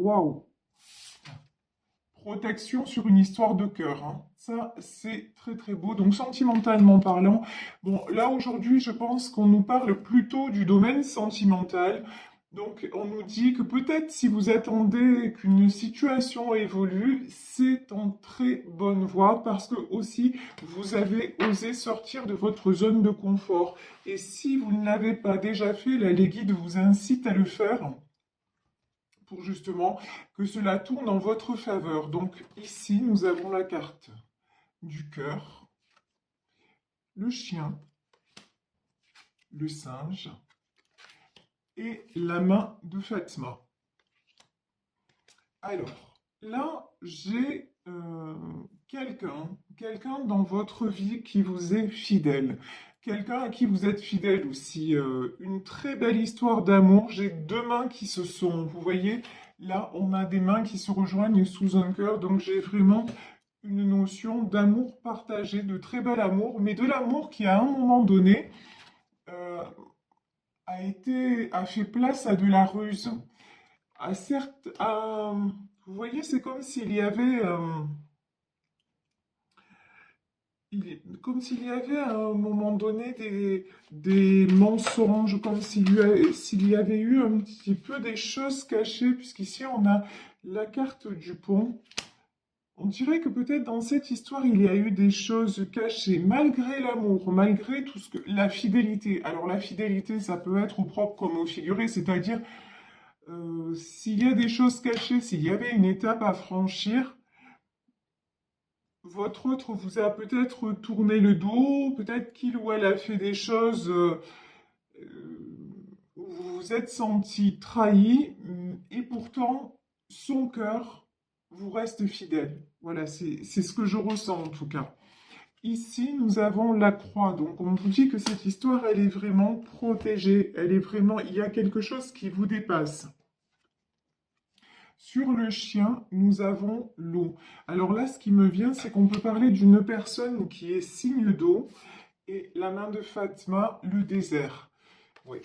waouh! Protection sur une histoire de cœur, hein. Ça, c'est très très beau. Donc, sentimentalement parlant, bon, là aujourd'hui, je pense qu'on nous parle plutôt du domaine sentimental. Donc, on nous dit que peut-être si vous attendez qu'une situation évolue, c'est en très bonne voie parce que aussi vous avez osé sortir de votre zone de confort. Et si vous ne l'avez pas déjà fait, là, les guides vous incitent à le faire pour justement que cela tourne en votre faveur. Donc ici, nous avons la carte du cœur, le chien, le singe et la main de Fatma. Alors, là, j'ai quelqu'un dans votre vie qui vous est fidèle. Quelqu'un à qui vous êtes fidèle aussi. Une très belle histoire d'amour. J'ai deux mains qui se sont, vous voyez, là, on a des mains qui se rejoignent sous un cœur. Donc, j'ai vraiment une notion d'amour partagé, de très bel amour, mais de l'amour qui, à un moment donné, euh, a fait place à de la ruse. Vous voyez, c'est comme s'il y avait, comme s'il y avait à un moment donné des mensonges, comme s'il y avait eu un petit peu des choses cachées, puisqu'ici on a la carte du pont. On dirait que peut-être dans cette histoire, il y a eu des choses cachées, malgré l'amour, malgré tout ce que... La fidélité. Alors la fidélité, ça peut être au propre comme au figuré, c'est-à-dire s'il y a des choses cachées, s'il y avait une étape à franchir, votre autre vous a peut-être tourné le dos, peut-être qu'il ou elle a fait des choses où vous vous êtes senti trahi, et pourtant, son cœur vous reste fidèle. Voilà, c'est ce que je ressens en tout cas. Ici, nous avons la croix. Donc, on vous dit que cette histoire, elle est vraiment protégée. Elle est vraiment... Il y a quelque chose qui vous dépasse. Sur le chien, nous avons l'eau. Alors là, ce qui me vient, c'est qu'on peut parler d'une personne qui est signe d'eau et la main de Fatma, le désert. Oui.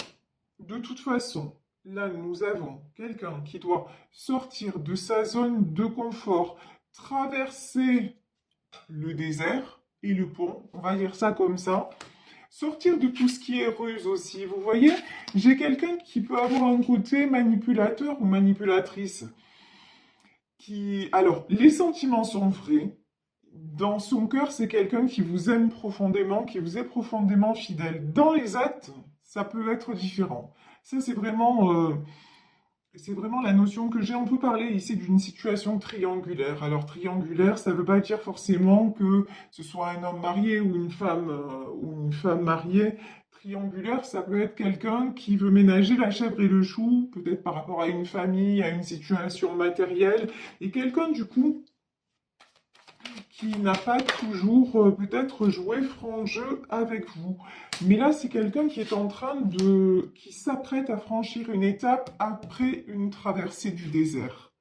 De toute façon, là, nous avons quelqu'un qui doit sortir de sa zone de confort, traverser le désert et le pont, on va dire ça comme ça. Sortir de tout ce qui est ruse aussi. Vous voyez, j'ai quelqu'un qui peut avoir un côté manipulateur ou manipulatrice. Alors, les sentiments sont vrais. Dans son cœur, c'est quelqu'un qui vous aime profondément, qui vous est profondément fidèle. Dans les actes, ça peut être différent. Ça, c'est vraiment la notion que j'ai. On peut parler ici d'une situation triangulaire. Alors, triangulaire, ça ne veut pas dire forcément que ce soit un homme marié ou une femme mariée. Triangulaire, ça peut être quelqu'un qui veut ménager la chèvre et le chou, peut-être par rapport à une famille, à une situation matérielle, et quelqu'un, du coup, qui n'a pas toujours peut-être joué franc jeu avec vous. Mais là, c'est quelqu'un qui est qui s'apprête à franchir une étape après une traversée du désert.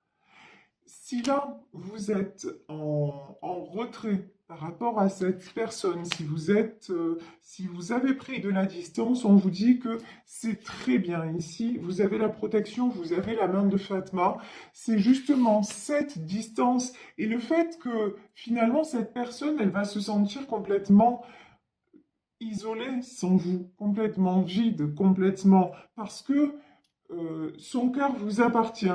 Si là, vous êtes en retrait par rapport à cette personne, si vous avez pris de la distance, on vous dit que c'est très bien ici. Vous avez la protection, vous avez la main de Fatma. C'est justement cette distance et le fait que finalement cette personne, elle va se sentir complètement isolée sans vous, complètement vide, complètement, parce que son cœur vous appartient.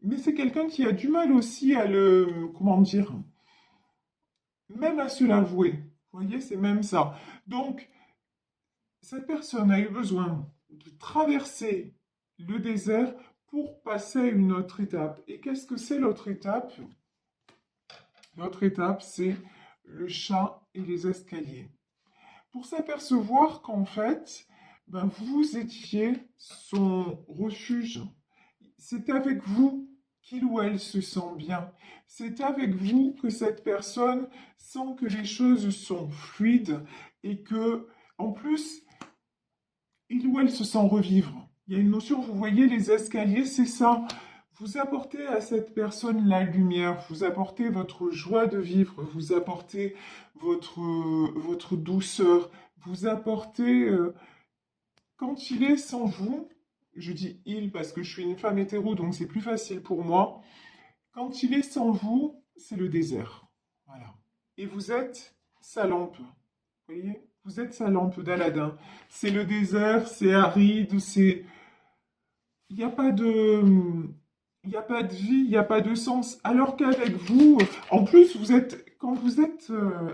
Mais c'est quelqu'un qui a du mal aussi à comment dire, même à se l'avouer. Vous voyez, c'est même ça. Donc, cette personne a eu besoin de traverser le désert pour passer à une autre étape. Et qu'est-ce que c'est l'autre étape? L'autre étape, c'est le chat et les escaliers. Pour s'apercevoir qu'en fait, ben, vous étiez son refuge. C'est avec vous qu'il ou elle se sent bien. C'est avec vous que cette personne sent que les choses sont fluides et que, en plus, il ou elle se sent revivre. Il y a une notion, vous voyez, les escaliers, c'est ça. Vous apportez à cette personne la lumière, vous apportez votre joie de vivre, vous apportez votre douceur, vous apportez, quand il est sans vous, je dis il parce que je suis une femme hétéro, donc c'est plus facile pour moi. Quand il est sans vous, c'est le désert. Voilà. Et vous êtes sa lampe. Vous voyez? Vous êtes sa lampe d'Aladin. C'est le désert, c'est aride, c'est... Il n'y a pas de... Il n'y a pas de vie, il n'y a pas de sens. Alors qu'avec vous, en plus, quand vous êtes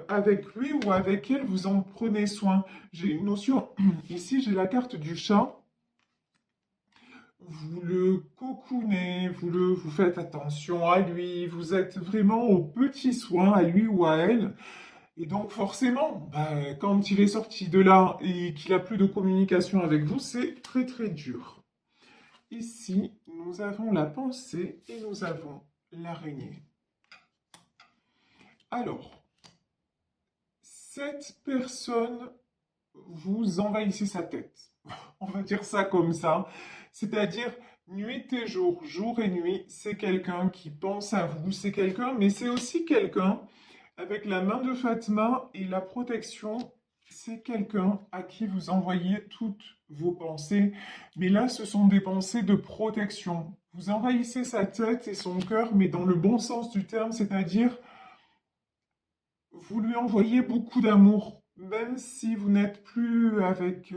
avec lui ou avec elle, vous en prenez soin. J'ai une notion, ici j'ai la carte du chat. Vous le cocoonez, vous faites attention à lui, vous êtes vraiment aux petits soins, à lui ou à elle. Et donc forcément, bah, quand il est sorti de là et qu'il a plus de communication avec vous, c'est très très dur. Ici, nous avons la pensée et nous avons l'araignée. Alors, cette personne, vous envahissez sa tête. On va dire ça comme ça. C'est-à-dire, nuit et jour, jour et nuit, c'est quelqu'un qui pense à vous, c'est quelqu'un, mais c'est aussi quelqu'un avec la main de Fatma et la protection, c'est quelqu'un à qui vous envoyez toutes vos pensées. Mais là, ce sont des pensées de protection. Vous envahissez sa tête et son cœur, mais dans le bon sens du terme, c'est-à-dire vous lui envoyez beaucoup d'amour, même si vous n'êtes plus avec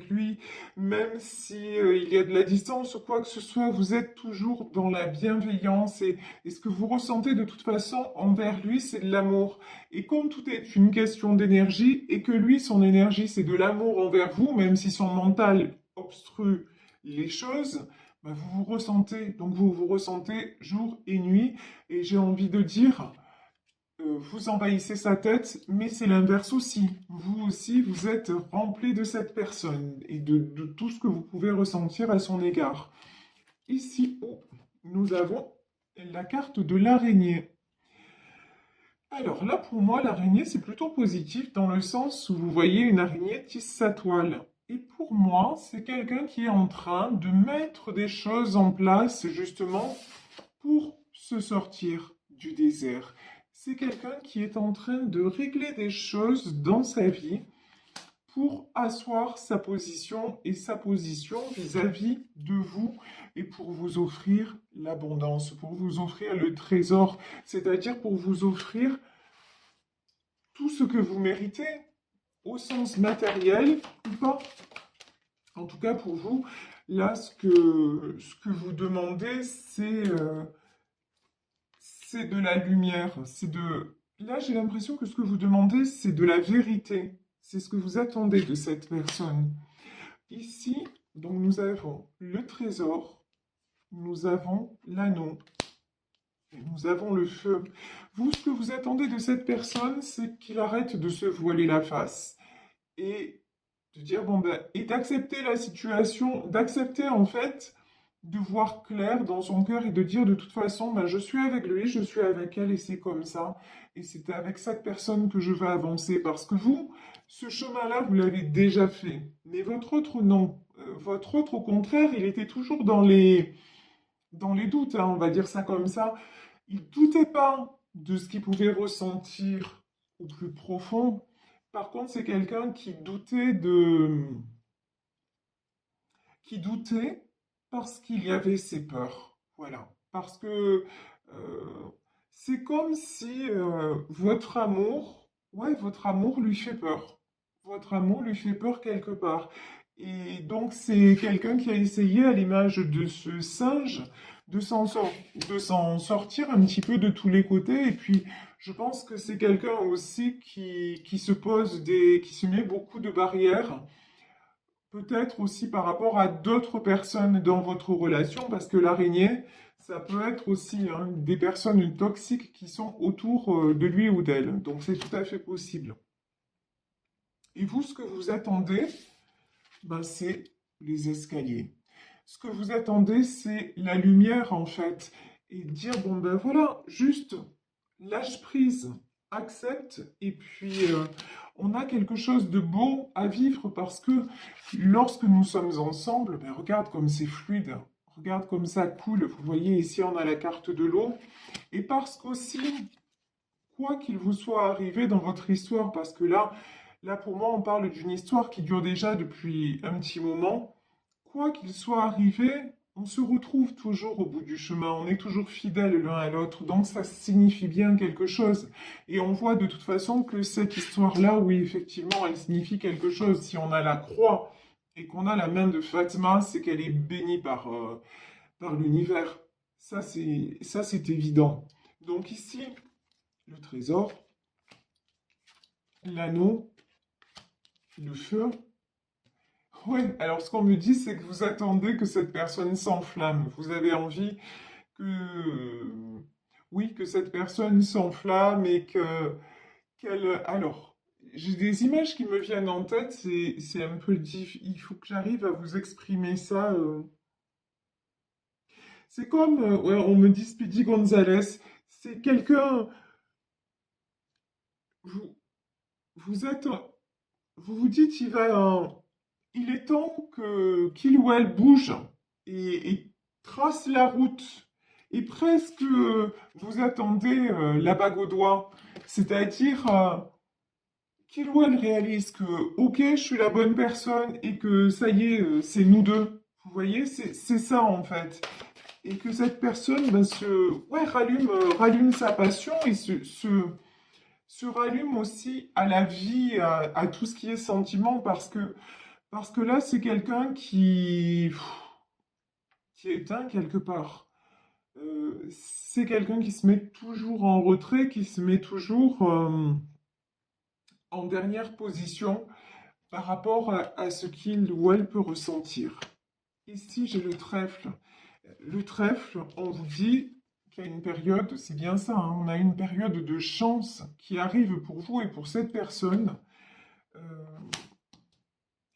lui, même si il y a de la distance ou quoi que ce soit, vous êtes toujours dans la bienveillance et ce que vous ressentez de toute façon envers lui, c'est de l'amour. Et comme tout est une question d'énergie et que lui, son énergie, c'est de l'amour envers vous, même si son mental obstrue les choses, bah, vous vous ressentez, donc vous vous ressentez jour et nuit. Et j'ai envie de dire, vous envahissez sa tête, mais c'est l'inverse aussi. Vous aussi, vous êtes rempli de cette personne et de tout ce que vous pouvez ressentir à son égard. Ici, nous avons la carte de l'araignée. Alors là, pour moi, l'araignée, c'est plutôt positif dans le sens où vous voyez une araignée tisse sa toile. Et pour moi, c'est quelqu'un qui est en train de mettre des choses en place justement pour se sortir du désert. C'est quelqu'un qui est en train de régler des choses dans sa vie pour asseoir sa position et sa position vis-à-vis de vous et pour vous offrir l'abondance, pour vous offrir le trésor, c'est-à-dire pour vous offrir tout ce que vous méritez au sens matériel ou pas. En tout cas, pour vous, là, ce que vous demandez, c'est de la lumière. Là, j'ai l'impression que ce que vous demandez, c'est de la vérité. C'est ce que vous attendez de cette personne. Ici, donc, nous avons le trésor, nous avons l'anneau, et nous avons le feu. Vous, ce que vous attendez de cette personne, c'est qu'il arrête de se voiler la face. Et de dire, bon ben, et d'accepter la situation, d'accepter en fait de voir clair dans son cœur et de dire de toute façon, ben, je suis avec lui, je suis avec elle et c'est comme ça. Et c'est avec cette personne que je vais avancer parce que vous, ce chemin-là, vous l'avez déjà fait. Mais votre autre, non. Votre autre, au contraire, il était toujours dans les doutes, hein, on va dire ça comme ça. Il ne doutait pas de ce qu'il pouvait ressentir au plus profond. Par contre, c'est quelqu'un qui doutait parce qu'il y avait ses peurs. Voilà. Parce que c'est comme si votre amour lui fait peur. Votre amour lui fait peur quelque part. Et donc, c'est quelqu'un qui a essayé, à l'image de ce singe, de s'en sortir un petit peu de tous les côtés. Et puis, je pense que c'est quelqu'un aussi qui qui se met beaucoup de barrières. Peut-être aussi par rapport à d'autres personnes dans votre relation, parce que l'araignée, ça peut être aussi hein, des personnes toxiques qui sont autour de lui ou d'elle. Donc c'est tout à fait possible. Et vous, ce que vous attendez, ben, c'est les escaliers. Ce que vous attendez, c'est la lumière en fait. Et dire, bon ben voilà, juste lâche prise, accepte, et puis on a quelque chose de beau à vivre parce que lorsque nous sommes ensemble, ben regarde comme c'est fluide, regarde comme ça coule. Vous voyez ici, on a la carte de l'eau. Et parce qu'aussi, quoi qu'il vous soit arrivé dans votre histoire, parce que là, Là, pour moi, on parle d'une histoire qui dure déjà depuis un petit moment. Quoi qu'il soit arrivé, on se retrouve toujours au bout du chemin, on est toujours fidèles l'un à l'autre, donc ça signifie bien quelque chose. Et on voit de toute façon que cette histoire-là, oui, effectivement, elle signifie quelque chose. Si on a la croix et qu'on a la main de Fatima, c'est qu'elle est bénie par l'univers. Ça, c'est évident. Donc ici, le trésor, l'anneau, le feu. Ouais, alors ce qu'on me dit, c'est que vous attendez que cette personne s'enflamme. Vous avez envie oui, que cette personne s'enflamme et alors, j'ai des images qui me viennent en tête, c'est un peu il faut que j'arrive à vous exprimer ça. C'est comme, ouais, on me dit Speedy Gonzalez, c'est quelqu'un, vous, vous êtes, vous vous dites, il est temps qu'il ou elle bouge et trace la route. Et presque, vous attendez la bague au doigt. C'est-à-dire qu'il ou elle réalise que, ok, je suis la bonne personne et que ça y est, c'est nous deux. Vous voyez, c'est ça en fait. Et que cette personne ben, ouais, rallume sa passion et se rallume aussi à la vie, à tout ce qui est sentiment, parce que là, c'est quelqu'un qui est éteint quelque part. C'est quelqu'un qui se met toujours en retrait, qui se met toujours en dernière position par rapport à ce qu'il ou elle peut ressentir. Ici, j'ai le trèfle. Le trèfle, on vous dit qu'il y a une période, c'est bien ça, hein, on a une période de chance qui arrive pour vous et pour cette personne. Euh,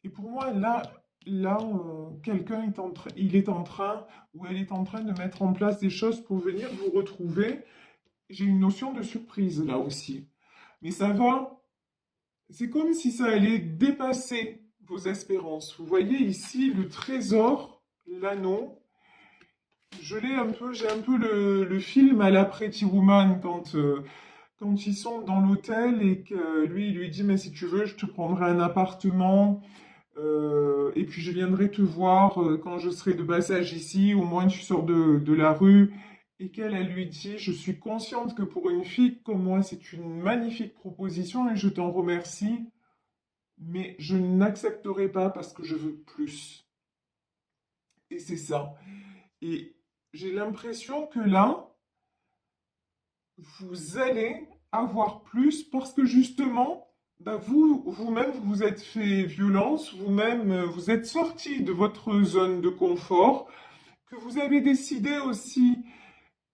et pour moi, quelqu'un est il est en train ou elle est en train de mettre en place des choses pour venir vous retrouver. J'ai une notion de surprise là aussi. Mais ça va, c'est comme si ça allait dépasser vos espérances. Vous voyez ici le trésor, l'anneau. J'ai un peu le film à la Pretty Woman quand ils sont dans l'hôtel et que lui, il lui dit, mais si tu veux, je te prendrai un appartement. Et puis je viendrai te voir quand je serai de passage ici, au moins tu sors de la rue. Et qu'elle, elle lui dit, je suis consciente que pour une fille comme moi, c'est une magnifique proposition et je t'en remercie, mais je n'accepterai pas parce que je veux plus. Et c'est ça. Et j'ai l'impression que là, vous allez avoir plus parce que justement, bah vous-même, vous vous êtes fait violence, vous-même, vous êtes sorti de votre zone de confort, que vous avez décidé aussi,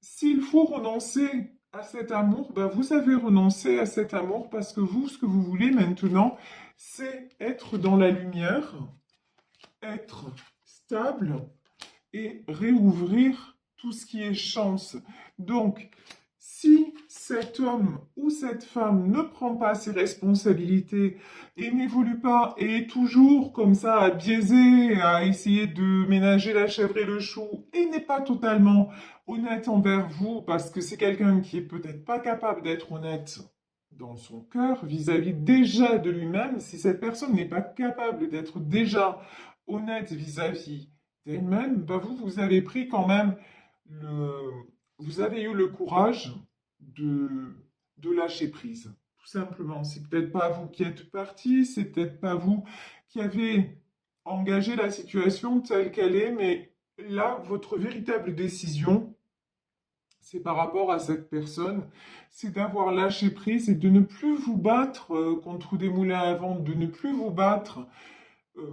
s'il faut renoncer à cet amour, bah vous avez renoncé à cet amour parce que vous, ce que vous voulez maintenant, c'est être dans la lumière, être stable et réouvrir tout ce qui est chance. Donc, si cet homme ou cette femme ne prend pas ses responsabilités et n'évolue pas et est toujours comme ça à biaiser, à essayer de ménager la chèvre et le chou et n'est pas totalement honnête envers vous parce que c'est quelqu'un qui est peut-être pas capable d'être honnête dans son cœur vis-à-vis déjà de lui-même, si cette personne n'est pas capable d'être déjà honnête vis-à-vis d'elle-même, bah vous avez pris quand même le, vous avez eu le courage de lâcher prise. Tout simplement. C'est peut-être pas vous qui êtes parti, c'est peut-être pas vous qui avez engagé la situation telle qu'elle est, mais là, votre véritable décision, c'est par rapport à cette personne, c'est d'avoir lâché prise et de ne plus vous battre contre des moulins à vent, de ne plus vous battre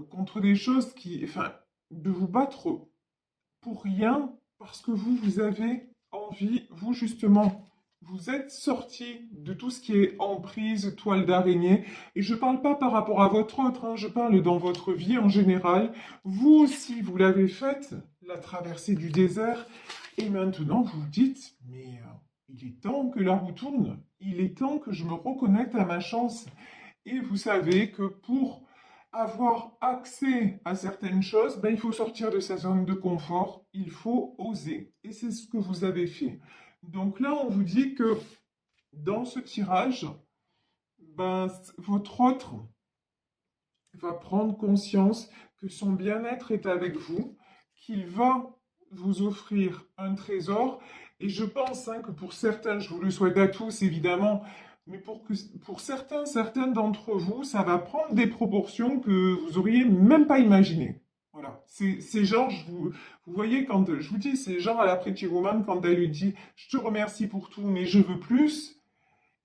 contre des choses enfin, de vous battre pour rien parce que vous avez envie, vous justement, vous êtes sorti de tout ce qui est emprise, toile d'araignée, et je parle pas par rapport à votre autre, hein, je parle dans votre vie en général. Vous aussi, vous l'avez faite, la traversée du désert, et maintenant vous vous dites, mais il est temps que la roue tourne, il est temps que je me reconnecte à ma chance. Et vous savez que pour avoir accès à certaines choses, ben, il faut sortir de sa zone de confort, il faut oser. Et c'est ce que vous avez fait. Donc là, on vous dit que dans ce tirage, ben, votre autre va prendre conscience que son bien-être est avec vous, qu'il va vous offrir un trésor. Et je pense hein, que pour certains, je vous le souhaite à tous évidemment, mais pour certains, certaines d'entre vous, ça va prendre des proportions que vous auriez même pas imaginées. Voilà, c'est genre, vous voyez, quand je vous dis, c'est genre à la Pretty Woman, quand elle lui dit, je te remercie pour tout, mais je veux plus,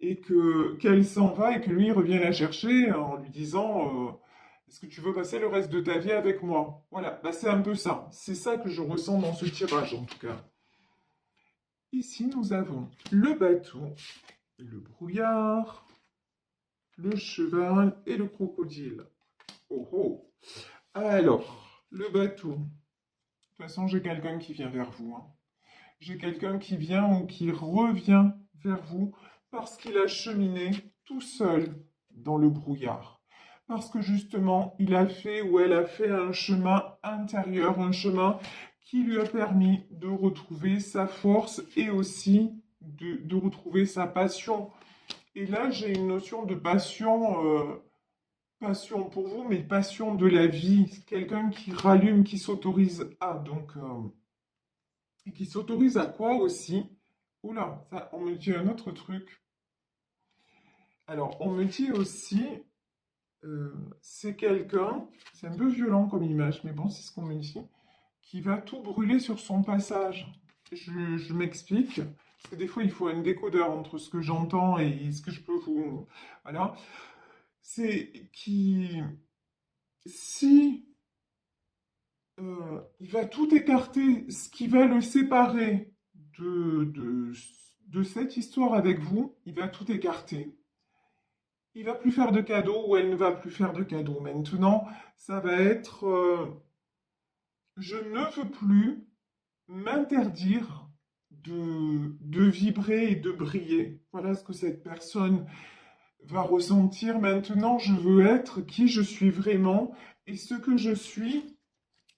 et que qu'elle s'en va et que lui revient la chercher en lui disant est-ce que tu veux passer le reste de ta vie avec moi? Voilà, bah, c'est un peu ça. C'est ça que je ressens dans ce tirage en tout cas. Ici, nous avons le bateau, le brouillard, le cheval et le crocodile. Oh oh. Alors, le bateau. De toute façon, j'ai quelqu'un qui vient vers vous, hein. J'ai quelqu'un qui vient ou qui revient vers vous parce qu'il a cheminé tout seul dans le brouillard. Parce que justement, il a fait ou elle a fait un chemin intérieur, un chemin qui lui a permis de retrouver sa force et aussi de retrouver sa passion. Et là, j'ai une notion de passion, passion pour vous, mais passion de la vie. Quelqu'un qui rallume, qui s'autorise à. Et qui s'autorise à quoi aussi? Oula, ça, on me dit un autre truc. Alors, on me dit aussi, c'est quelqu'un, c'est un peu violent comme image, mais bon, c'est ce qu'on me dit, qui va tout brûler sur son passage. Je m'explique, parce que des fois, il faut un décodeur entre ce que j'entends et ce que je peux vous... Voilà. C'est qui, si il va tout écarter, ce qui va le séparer de, de, de cette histoire avec vous, il va tout écarter. Il va plus faire de cadeaux ou elle ne va plus faire de cadeaux. Maintenant, ça va être je ne veux plus m'interdire de vibrer et de briller. Voilà ce que cette personne va ressentir. Maintenant, je veux être qui je suis vraiment et ce que je suis.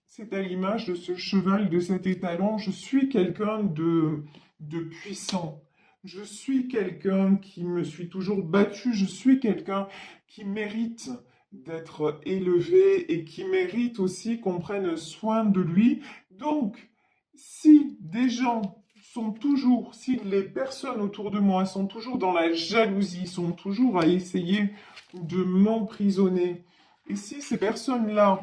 C'est à l'image de ce cheval, de cet étalon. Je suis quelqu'un de puissant. Je suis quelqu'un qui me suis toujours battu. Je suis quelqu'un qui mérite d'être élevé et qui mérite aussi qu'on prenne soin de lui. Donc, si des gens sont toujours, si les personnes autour de moi sont toujours dans la jalousie, sont toujours à essayer de m'emprisonner, et si ces personnes-là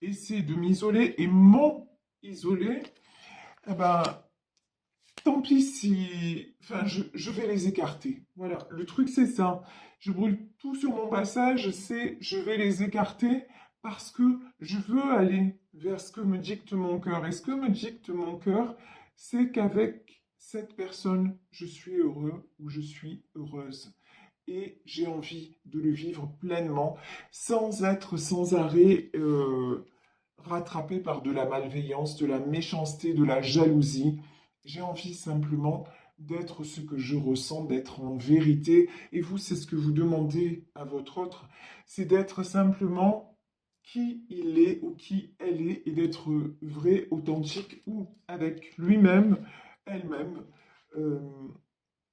essayer de m'isoler et m'ont isolé, eh ben, tant pis si... Enfin, je vais les écarter. Voilà, le truc c'est ça. Je brûle tout sur mon passage, c'est je vais les écarter parce que je veux aller vers ce que me dicte mon cœur. Et ce que me dicte mon cœur, c'est qu'avec cette personne, je suis heureux ou je suis heureuse. Et j'ai envie de le vivre pleinement, sans être sans arrêt rattrapé par de la malveillance, de la méchanceté, de la jalousie. J'ai envie simplement d'être ce que je ressens, d'être en vérité. Et vous, c'est ce que vous demandez à votre autre, c'est d'être simplement qui il est ou qui elle est et d'être vrai, authentique ou avec lui-même, elle-même. Euh,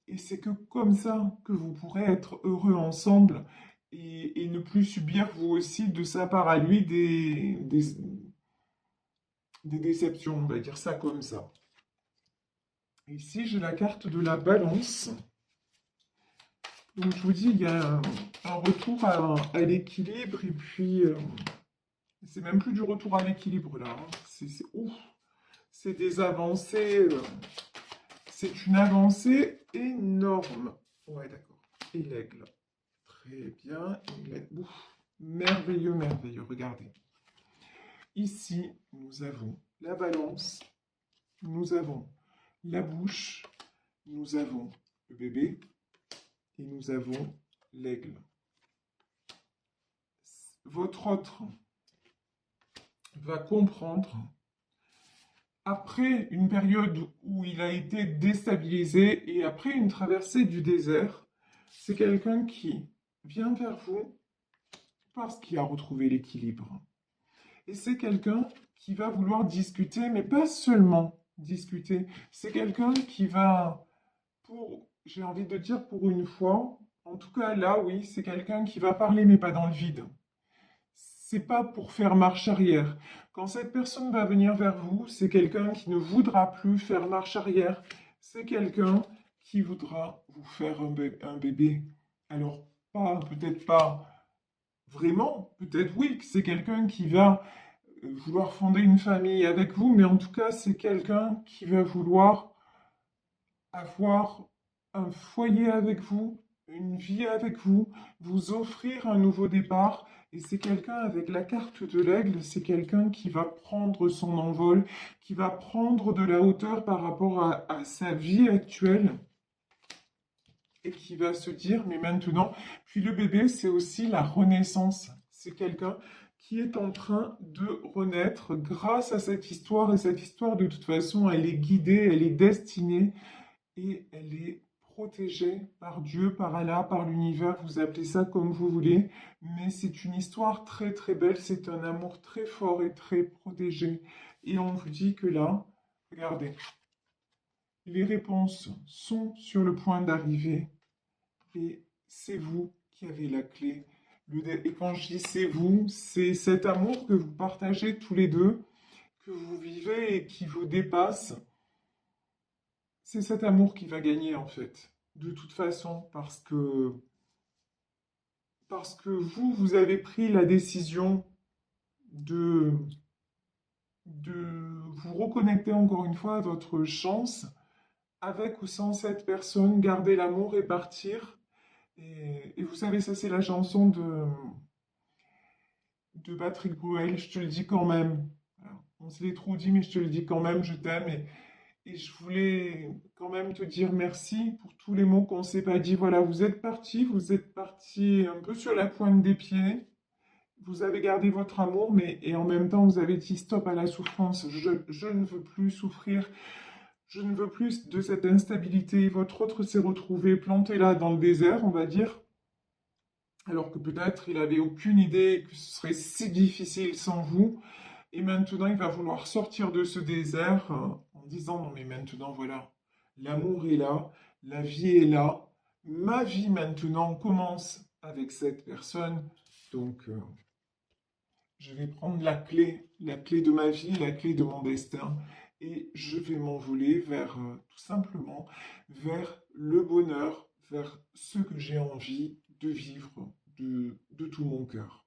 et c'est que comme ça que vous pourrez être heureux ensemble et ne plus subir vous aussi de sa part à lui des déceptions, on va dire ça comme ça. Ici, j'ai la carte de la balance. Donc, je vous dis, il y a un retour à l'équilibre et puis, c'est même plus du retour à l'équilibre là, hein. Ouf, c'est des avancées, c'est une avancée énorme. Ouais, d'accord. Et l'aigle. Très bien. Et l'aigle. Ouf, merveilleux, merveilleux. Regardez. Ici, nous avons la balance, nous avons la bouche, nous avons le bébé et nous avons l'aigle. Votre autre va comprendre, après une période où il a été déstabilisé et après une traversée du désert, c'est quelqu'un qui vient vers vous parce qu'il a retrouvé l'équilibre. Et c'est quelqu'un qui va vouloir discuter, mais pas seulement discuter. C'est quelqu'un qui va, j'ai envie de dire pour une fois, En tout cas, là, oui, c'est quelqu'un qui va parler, mais pas dans le vide. C'est pas pour faire marche arrière. Quand cette personne va venir vers vous, c'est quelqu'un qui ne voudra plus faire marche arrière. C'est quelqu'un qui voudra vous faire un bébé. Alors, pas, peut-être pas vraiment, peut-être oui, que c'est quelqu'un qui va vouloir fonder une famille avec vous, mais en tout cas, c'est quelqu'un qui va vouloir avoir un foyer avec vous, une vie avec vous, vous offrir un nouveau départ. Et c'est quelqu'un avec la carte de l'aigle, c'est quelqu'un qui va prendre son envol, qui va prendre de la hauteur par rapport à sa vie actuelle et qui va se dire, mais maintenant, puis le bébé, c'est aussi la renaissance. C'est quelqu'un qui est en train de renaître grâce à cette histoire. Et cette histoire, de toute façon, elle est guidée, elle est destinée et elle est protégée par Dieu, par Allah, par l'univers, vous appelez ça comme vous voulez, mais c'est une histoire très très belle, c'est un amour très fort et très protégé. Et on vous dit que là, regardez, les réponses sont sur le point d'arriver et c'est vous qui avez la clé. Et quand je dis c'est vous, c'est cet amour que vous partagez tous les deux, que vous vivez et qui vous dépasse. C'est cet amour qui va gagner en fait, de toute façon, parce que vous, vous avez pris la décision de, de vous reconnecter encore une fois à votre chance, avec ou sans cette personne, garder l'amour et partir. Et vous savez, ça c'est la chanson de Patrick Bruel, je te le dis quand même. Alors, on se l'est trop dit, mais je te le dis quand même, je t'aime. Et je voulais quand même te dire merci pour tous les mots qu'on ne s'est pas dit. Voilà, vous êtes parti un peu sur la pointe des pieds. Vous avez gardé votre amour, mais et en même temps, vous avez dit stop à la souffrance. Je ne veux plus souffrir. Je ne veux plus de cette instabilité. Votre autre s'est retrouvé planté là dans le désert, on va dire, alors que peut-être il avait aucune idée que ce serait si difficile sans vous. Et maintenant, il va vouloir sortir de ce désert en disant, non mais maintenant, voilà, l'amour est là, la vie est là, ma vie maintenant commence avec cette personne. Donc, je vais prendre la clé de ma vie, la clé de mon destin, et je vais m'envoler vers, tout simplement, vers le bonheur, vers ce que j'ai envie de vivre de tout mon cœur.